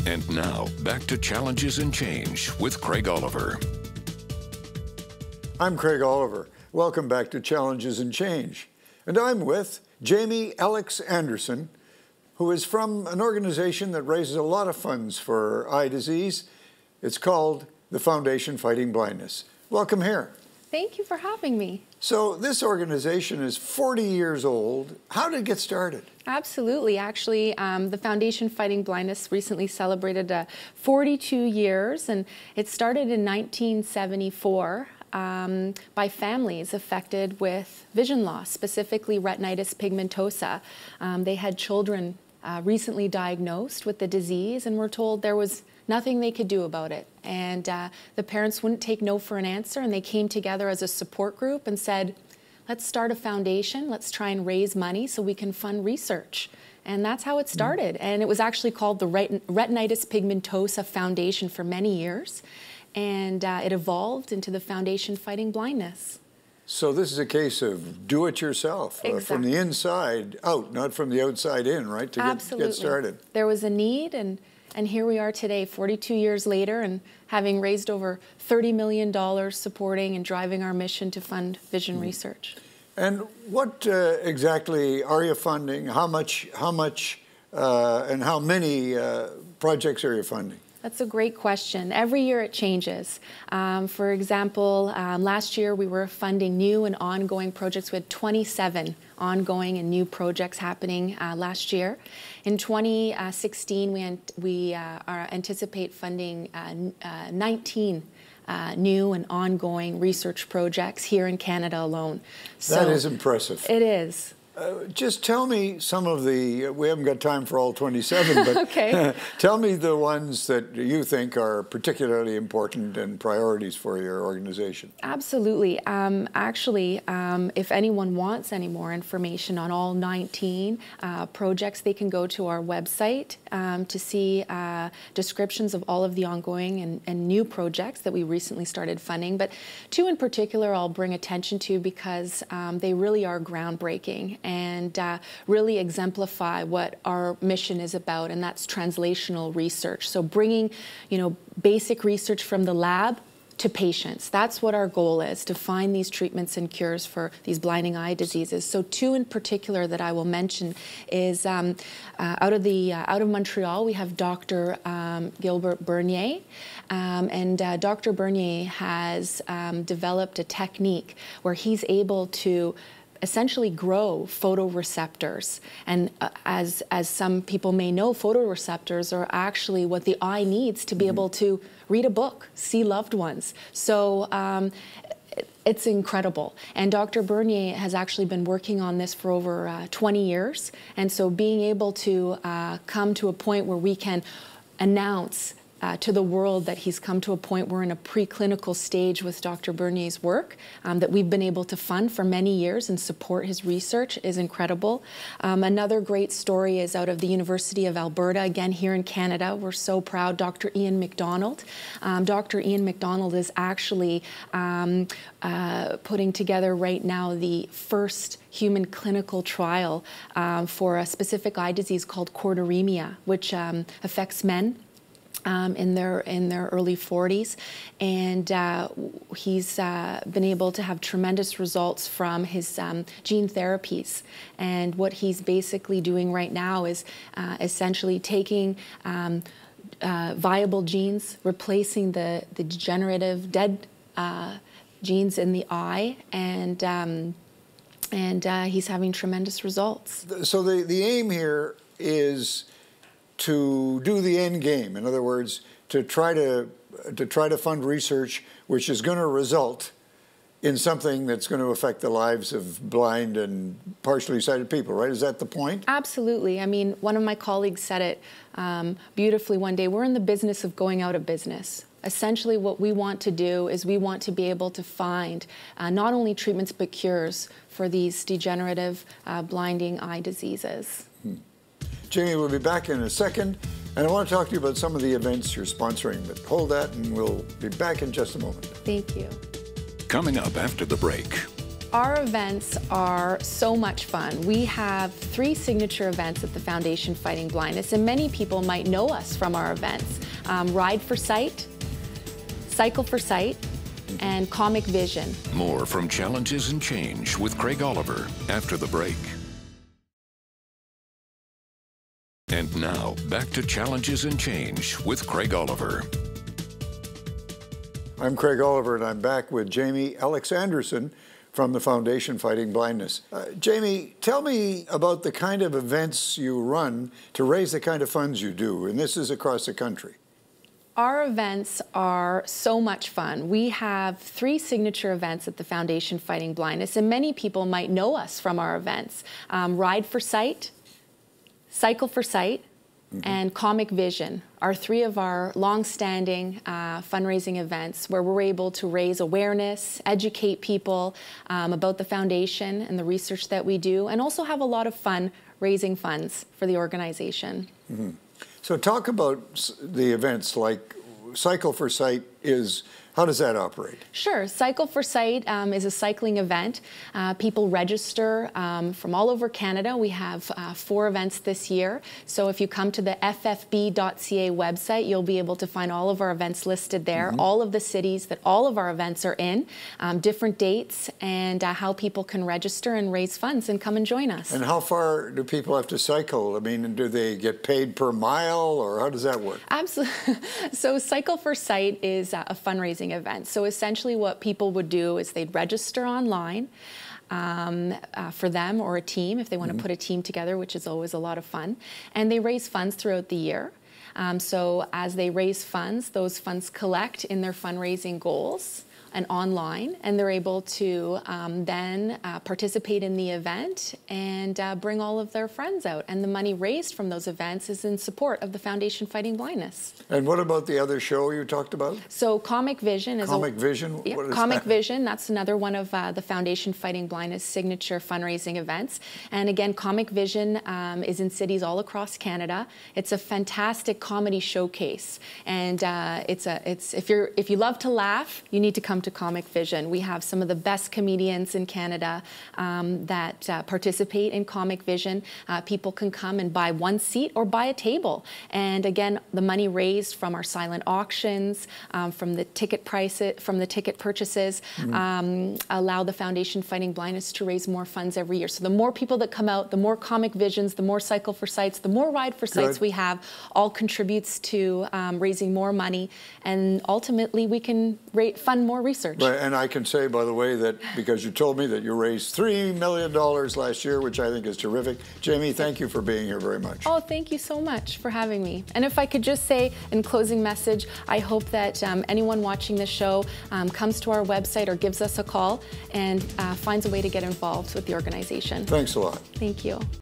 And now, back to Challenges and Change with Craig Oliver. I'm Craig Oliver. Welcome back to Challenges and Change. And I'm with Jaime Alexanderson, who is from an organization that raises a lot of funds for eye disease. It's called the Foundation Fighting Blindness. Welcome here. Thank you for having me. So this organization is 40 years old. How did it get started? Absolutely. Actually, the Foundation Fighting Blindness recently celebrated 42 years, and it started in 1974 by families affected with vision loss, specifically retinitis pigmentosa. They had children recently diagnosed with the disease and were told there was nothing they could do about it. And the parents wouldn't take no for an answer, and they came together as a support group and said, let's start a foundation, let's try and raise money so we can fund research. And that's how it started. And it was actually called the Retinitis Pigmentosa Foundation for many years. And it evolved into the Foundation Fighting Blindness. So this is a case of do it yourself, from the inside out, not from the outside in, right, to get started. There was a need, and here we are today, 42 years later, and having raised over $30 million supporting and driving our mission to fund vision research. And what exactly are you funding? How much, and how many projects are you funding? That's a great question. Every year it changes. For example, last year we were funding new and ongoing projects. We had 27 ongoing and new projects happening last year. In 2016, we anticipate funding 19 new and ongoing research projects here in Canada alone. That is impressive. It is. Just tell me some of the, we haven't got time for all 27, but okay. Tell me the ones that you think are particularly important and priorities for your organization. Absolutely. Actually, if anyone wants any more information on all 19 projects, they can go to our website to see descriptions of all of the ongoing and new projects that we recently started funding. But two in particular I'll bring attention to because they really are groundbreaking and really exemplify what our mission is about, and that's translational research. So bringing, basic research from the lab to patients. That's what our goal is, to find these treatments and cures for these blinding eye diseases. So two in particular that I will mention is out of Montreal, we have Dr. Gilbert Bernier. Dr. Bernier has developed a technique where he's able to essentially grow photoreceptors. And as some people may know, photoreceptors are actually what the eye needs to be able to read a book, see loved ones. So it's incredible. And Dr. Bernier has actually been working on this for over 20 years. And so being able to come to a point where we can announce to the world that he's come to a point where in a preclinical stage with Dr. Bernier's work that we've been able to fund for many years and support his research is incredible. Another great story is out of the University of Alberta, again here in Canada. We're so proud. Dr. Ian MacDonald. Dr. Ian MacDonald is actually putting together right now the first human clinical trial for a specific eye disease called choroideremia, which affects men in their early 40s, and he's been able to have tremendous results from his gene therapies. And what he's basically doing right now is essentially taking viable genes, replacing the degenerative dead genes in the eye, and he's having tremendous results. So the aim here is to do the end game. In other words, to try to fund research which is going to result in something that's going to affect the lives of blind and partially sighted people, right? Is that the point? Absolutely. I mean, one of my colleagues said it beautifully one day. We're in the business of going out of business. Essentially, what we want to do is we want to be able to find not only treatments but cures for these degenerative blinding eye diseases. Jaime, we'll be back in a second, and I want to talk to you about some of the events you're sponsoring, but hold that and we'll be back in just a moment. Thank you. Coming up after the break. Our events are so much fun. We have 3 signature events at the Foundation Fighting Blindness, and many people might know us from our events. Ride for Sight, Cycle for Sight, and Comic Vision. More from Challenges and Change with Craig Oliver after the break. And now, back to Challenges and Change with Craig Oliver. I'm Craig Oliver, and I'm back with Jaime Alexanderson from the Foundation Fighting Blindness. Jaime, tell me about the kind of events you run to raise the kind of funds you do, and this is across the country. Our events are so much fun. We have 3 signature events at the Foundation Fighting Blindness, and many people might know us from our events. Ride for Sight, Cycle for Sight, and Comic Vision are 3 of our long-standing fundraising events where we're able to raise awareness, educate people about the foundation and the research that we do, and also have a lot of fun raising funds for the organization. So talk about the events like Cycle for Sight how does that operate? Sure. Cycle for Sight is a cycling event. People register from all over Canada. We have 4 events this year. So if you come to the ffb.ca website, you'll be able to find all of our events listed there, all of the cities that all of our events are in, different dates, and how people can register and raise funds and come and join us. And how far do people have to cycle? I mean, do they get paid per mile, or how does that work? Absolutely. So Cycle for Sight is a fundraising event. So essentially what people would do is they'd register online for them or a team if they want to put a team together, which is always a lot of fun. And they raise funds throughout the year. So as they raise funds, those funds collect in their fundraising goals and online, and they're able to then participate in the event and bring all of their friends out. And the money raised from those events is in support of the Foundation Fighting Blindness. And what about the other show you talked about? So Comic Vision is Comic Vision? What is Comic that? Vision, that's another one of the Foundation Fighting Blindness signature fundraising events. And again, Comic Vision is in cities all across Canada. It's a fantastic comedy showcase. And if you love to laugh, you need to come to Comic Vision. We have some of the best comedians in Canada that participate in Comic Vision. People can come and buy 1 seat or buy a table. And again, the money raised from our silent auctions, from the ticket purchases, allow the Foundation Fighting Blindness to raise more funds every year. So the more people that come out, the more Comic Visions, the more Cycle for Sights, the more Ride for Sights we have, all contributes to raising more money, and ultimately we can fund more research. Right, and I can say, by the way, that because you told me that you raised $3 million last year, which I think is terrific. Jaime, thank you for being here very much. Oh, thank you so much for having me. And if I could just say in closing message, I hope that anyone watching this show comes to our website or gives us a call and finds a way to get involved with the organization. Thanks a lot. Thank you.